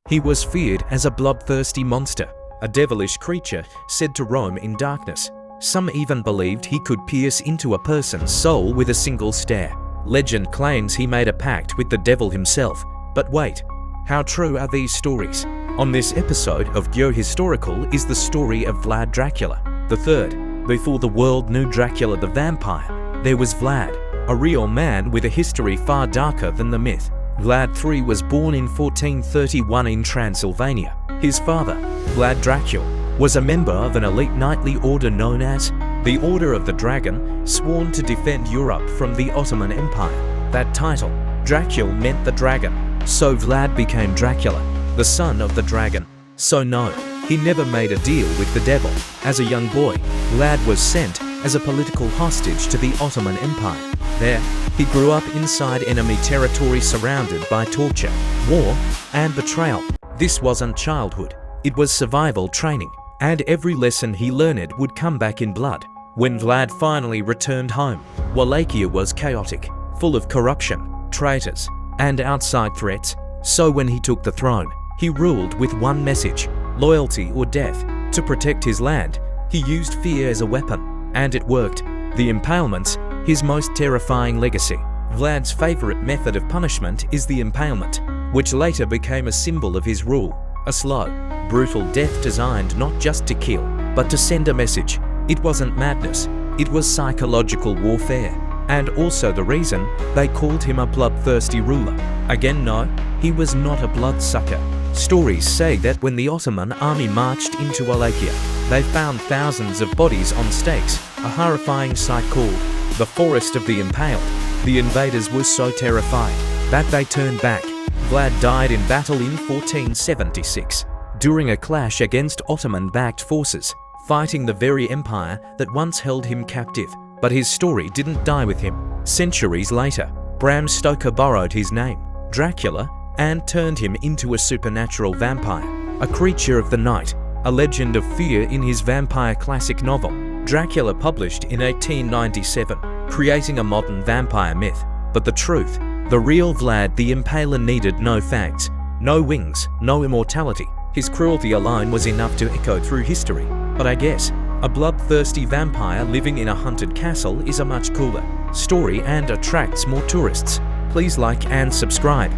He was feared as a bloodthirsty monster, a devilish creature said to roam in darkness. Some even believed he could pierce into a person's soul with a single stare. Legend claims he made a pact with the devil himself. But wait, how true are these stories? On this episode of Geohistorical is the story of Vlad Dracula the Third. Before the world knew Dracula the vampire, there was Vlad, a real man with a history far darker than the myth. Vlad III was born in 1431 in Transylvania. His father, Vlad Dracula, was a member of an elite knightly order known as the Order of the Dragon, sworn to defend Europe from the Ottoman Empire. That title, Dracula, meant the dragon, so Vlad became Dracula, the son of the dragon. So no, he never made a deal with the devil. As a young boy, Vlad was sent as a political hostage to the Ottoman Empire. There, he grew up inside enemy territory surrounded by torture, war, and betrayal. This wasn't childhood, it was survival training, and every lesson he learned would come back in blood. When Vlad finally returned home, Wallachia was chaotic, full of corruption, traitors, and outside threats. So when he took the throne, he ruled with one message: loyalty or death. To protect his land, he used fear as a weapon, and it worked. The impalements, his most terrifying legacy. Vlad's favorite method of punishment is the impalement, which later became a symbol of his rule. A slow, brutal death designed not just to kill, but to send a message. It wasn't madness, it was psychological warfare, and also the reason they called him a bloodthirsty ruler. Again, no, he was not a bloodsucker. Stories say that when the Ottoman army marched into Wallachia, they found thousands of bodies on stakes, a horrifying sight called the Forest of the Impaled. The invaders were so terrified that they turned back. Vlad died in battle in 1476, during a clash against Ottoman-backed forces, fighting the very empire that once held him captive. But his story didn't die with him. Centuries later, Bram Stoker borrowed his name, Dracula, and turned him into a supernatural vampire, a creature of the night, a legend of fear in his vampire classic novel, Dracula, published in 1897, creating a modern vampire myth. But the truth, the real Vlad the Impaler needed no fangs, no wings, no immortality. His cruelty alone was enough to echo through history. But I guess a bloodthirsty vampire living in a haunted castle is a much cooler story and attracts more tourists. Please like and subscribe.